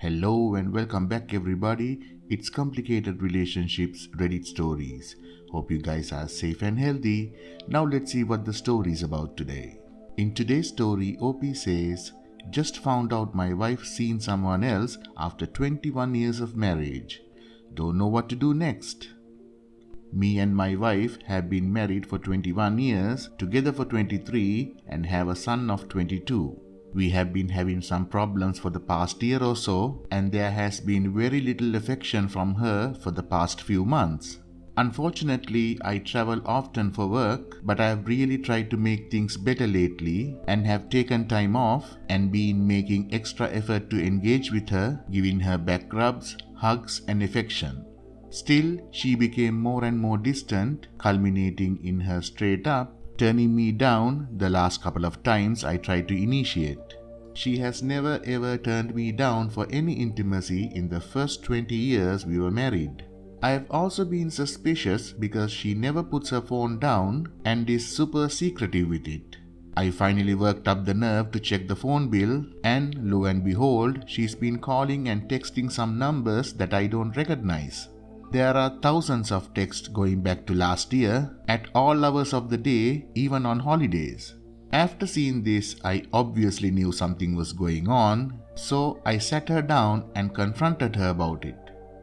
Hello and welcome back everybody. It's Complicated Relationships Reddit Stories. Hope you guys are safe and healthy. Now let's see what the story is about today. In today's story, OP says, "Just found out my wife's seen someone else after 21 years of marriage. Don't know what to do next." Me and my wife have been married for 21 years, together for 23, and have a son of 22. We have been having some problems for the past year or so, and there has been very little affection from her for the past few months. Unfortunately, I travel often for work, but I have really tried to make things better lately and have taken time off and been making extra effort to engage with her, giving her back rubs, hugs, and affection. Still, she became more and more distant, culminating in her straight up turning me down the last couple of times I tried to initiate. She has never ever turned me down for any intimacy in the first 20 years we were married. I have also been suspicious because she never puts her phone down and is super secretive with it. I finally worked up the nerve to check the phone bill, and lo and behold, she's been calling and texting some numbers that I don't recognize. There are thousands of texts going back to last year, at all hours of the day, even on holidays. After seeing this, I obviously knew something was going on, so I sat her down and confronted her about it.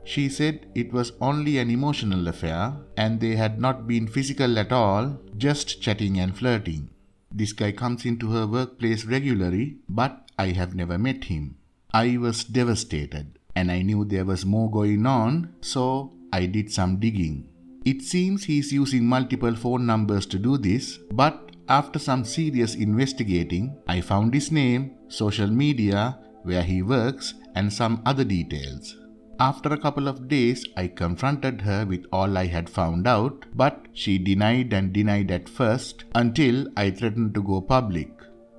She said it was only an emotional affair and they had not been physical at all, just chatting and flirting. This guy comes into her workplace regularly, but I have never met him. I was devastated. And I knew there was more going on, so I did some digging. It seems he's using multiple phone numbers to do this, but after some serious investigating, I found his name, social media, where he works, and some other details. After a couple of days, I confronted her with all I had found out, but she denied and denied at first until I threatened to go public.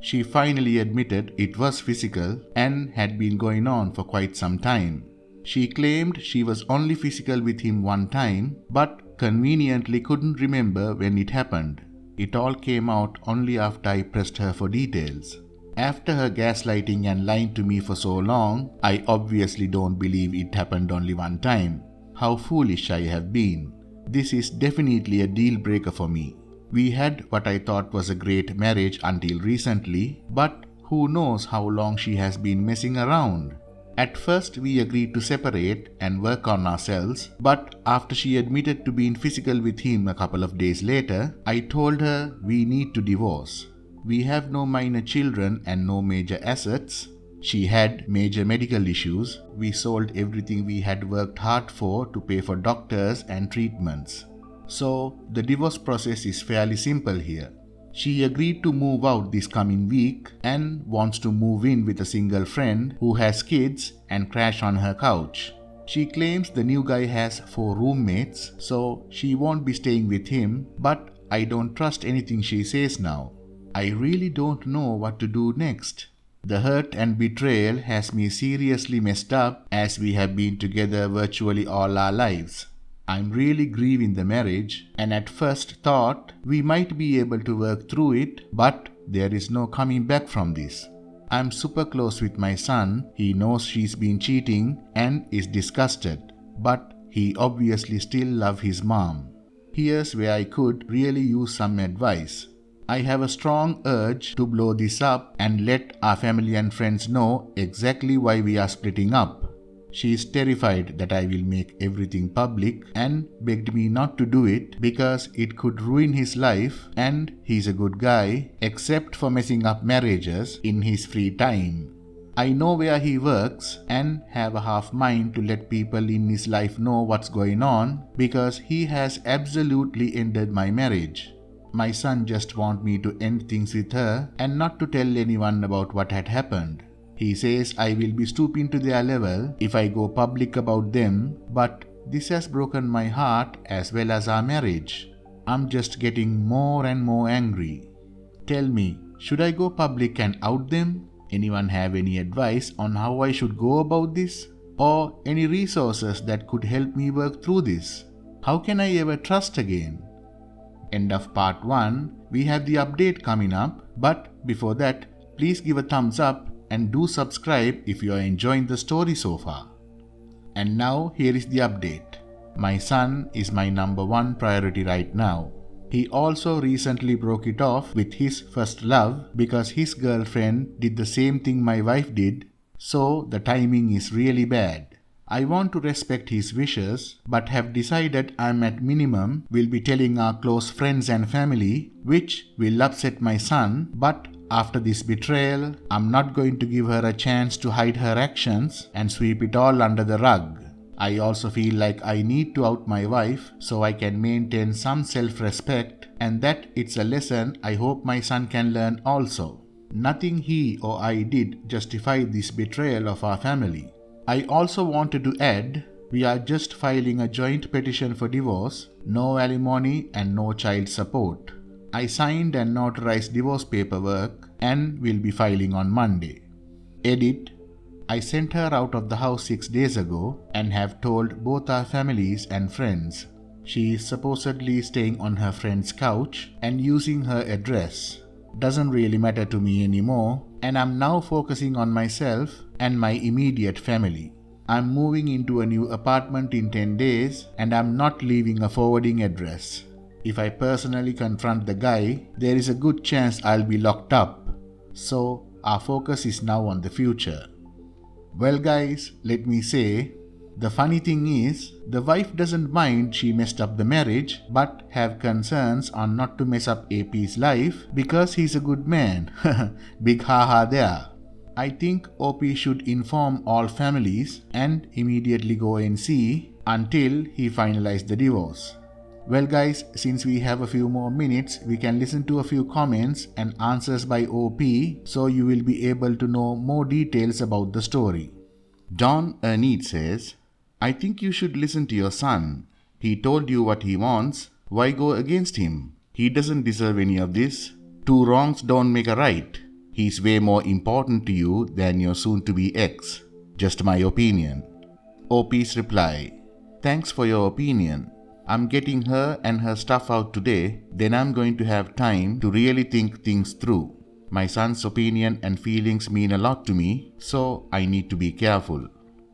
She finally admitted it was physical and had been going on for quite some time. She claimed she was only physical with him one time, but conveniently couldn't remember when it happened. It all came out only after I pressed her for details. After her gaslighting and lying to me for so long, I obviously don't believe it happened only one time. How foolish I have been. This is definitely a deal breaker for me. We had what I thought was a great marriage until recently, but who knows how long she has been messing around. At first we agreed to separate and work on ourselves, but after she admitted to being physical with him a couple of days later, I told her we need to divorce. We have no minor children and no major assets. She had major medical issues. We sold everything we had worked hard for to pay for doctors and treatments. So, the divorce process is fairly simple here. She agreed to move out this coming week and wants to move in with a single friend who has kids and crash on her couch. She claims the new guy has 4 roommates, so she won't be staying with him, but I don't trust anything she says now. I really don't know what to do next. The hurt and betrayal has me seriously messed up as we have been together virtually all our lives. I'm really grieving the marriage, and at first thought we might be able to work through it, but there is no coming back from this. I'm super close with my son. He knows she's been cheating and is disgusted, but he obviously still loves his mom. Here's where I could really use some advice. I have a strong urge to blow this up and let our family and friends know exactly why we are splitting up. She is terrified that I will make everything public and begged me not to do it because it could ruin his life, and he's a good guy except for messing up marriages in his free time. I know where he works and have a half mind to let people in his life know what's going on because he has absolutely ended my marriage. My son just wants me to end things with her and not to tell anyone about what had happened. He says I will be stooping to their level if I go public about them, but this has broken my heart as well as our marriage. I'm just getting more and more angry. Tell me, should I go public and out them? Anyone have any advice on how I should go about this? Or any resources that could help me work through this? How can I ever trust again? End of part 1. We have the update coming up, but before that, please give a thumbs up and do subscribe if you are enjoying the story so far. And now here is the update. My son is my number one priority right now. He also recently broke it off with his first love because his girlfriend did the same thing my wife did, so the timing is really bad. I want to respect his wishes, but have decided I'm at minimum will be telling our close friends and family, which will upset my son, but after this betrayal, I'm not going to give her a chance to hide her actions and sweep it all under the rug. I also feel like I need to out my wife so I can maintain some self-respect, and that it's a lesson I hope my son can learn also. Nothing he or I did justified this betrayal of our family. I also wanted to add, we are just filing a joint petition for divorce, no alimony and no child support. I signed and notarized divorce paperwork and will be filing on Monday. Edit. I sent her out of the house 6 days ago and have told both our families and friends. She is supposedly staying on her friend's couch and using her address. Doesn't really matter to me anymore, and I'm now focusing on myself and my immediate family. I'm moving into a new apartment in 10 days and I'm not leaving a forwarding address. If I personally confront the guy, there is a good chance I'll be locked up. So our focus is now on the future. Well guys, let me say, the funny thing is, the wife doesn't mind she messed up the marriage, but have concerns on not to mess up AP's life because he's a good man. Big haha there. I think OP should inform all families and immediately go and see until he finalizes the divorce. Well guys, since we have a few more minutes, we can listen to a few comments and answers by OP so you will be able to know more details about the story. Don Ernest says, I think you should listen to your son. He told you what he wants. Why go against him? He doesn't deserve any of this. 2 wrongs don't make a right. He's way more important to you than your soon-to-be ex. Just my opinion. OP's reply, thanks for your opinion. I'm getting her and her stuff out today, then I'm going to have time to really think things through. My son's opinion and feelings mean a lot to me, so I need to be careful.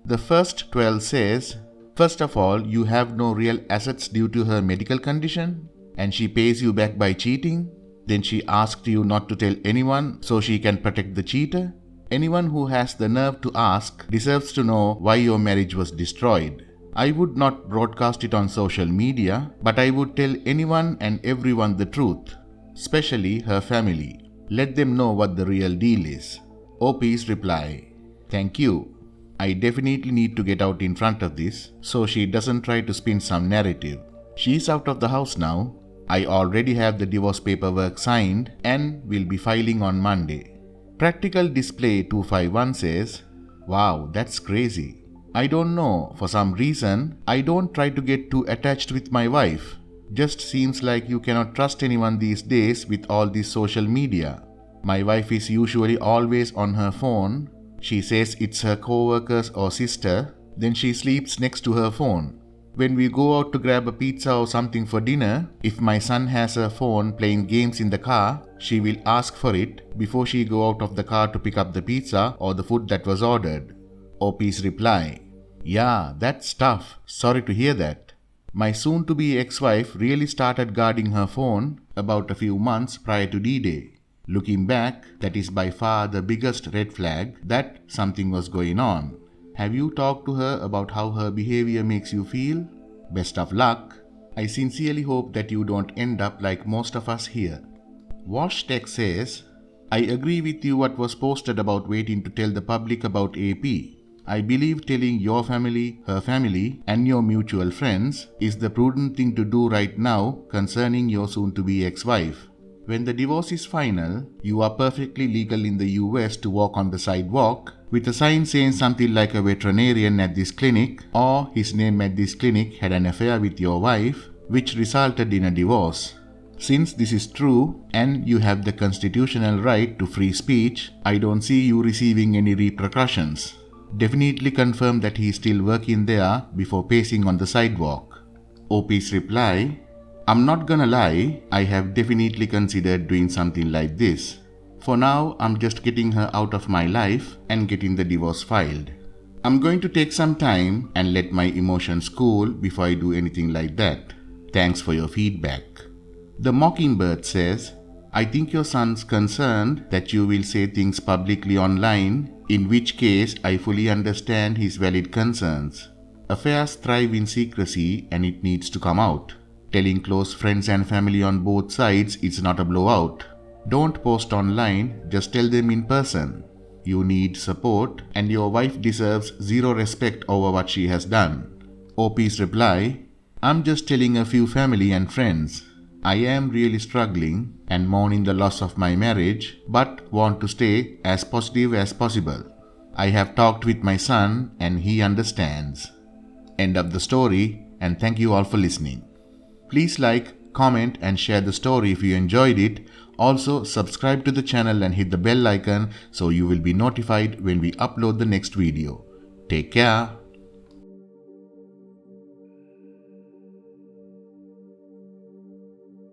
The first 12 says, first of all, you have no real assets due to her medical condition, and she pays you back by cheating. Then she asked you not to tell anyone so she can protect the cheater. Anyone who has the nerve to ask deserves to know why your marriage was destroyed. I would not broadcast it on social media, but I would tell anyone and everyone the truth, especially her family. Let them know what the real deal is. OP's reply, thank you. I definitely need to get out in front of this so she doesn't try to spin some narrative. She's out of the house now. I already have the divorce paperwork signed and will be filing on Monday. Practical Display 251 says, wow, that's crazy. I don't know, for some reason, I don't try to get too attached with my wife. Just seems like you cannot trust anyone these days with all this social media. My wife is usually always on her phone. She says it's her co-workers or sister, then she sleeps next to her phone. When we go out to grab a pizza or something for dinner, if my son has her phone playing games in the car, she will ask for it before she go out of the car to pick up the pizza or the food that was ordered. OP's reply, yeah, that's tough. Sorry to hear that. My soon-to-be ex-wife really started guarding her phone about a few months prior to D-Day. Looking back, that is by far the biggest red flag that something was going on. Have you talked to her about how her behavior makes you feel? Best of luck. I sincerely hope that you don't end up like most of us here. WashTech says, I agree with you what was posted about waiting to tell the public about AP. I believe telling your family, her family, and your mutual friends is the prudent thing to do right now concerning your soon-to-be ex-wife. When the divorce is final, you are perfectly legal in the US to walk on the sidewalk with a sign saying something like a veterinarian at this clinic or his name at this clinic had an affair with your wife, which resulted in a divorce. Since this is true and you have the constitutional right to free speech, I don't see you receiving any repercussions. Definitely confirm that he is still working there before pacing on the sidewalk. OP's reply, I'm not gonna lie, I have definitely considered doing something like this. For now, I'm just getting her out of my life and getting the divorce filed. I'm going to take some time and let my emotions cool before I do anything like that. Thanks for your feedback. The Mockingbird says, I think your son's concerned that you will say things publicly online, in which case I fully understand his valid concerns. Affairs thrive in secrecy and it needs to come out. Telling close friends and family on both sides is not a blowout. Don't post online, just tell them in person. You need support and your wife deserves zero respect over what she has done. OP's reply, I'm just telling a few family and friends. I am really struggling and mourning the loss of my marriage, but want to stay as positive as possible. I have talked with my son and he understands. End of the story, and thank you all for listening. Please like, comment and share the story if you enjoyed it. Also, subscribe to the channel and hit the bell icon so you will be notified when we upload the next video. Take care.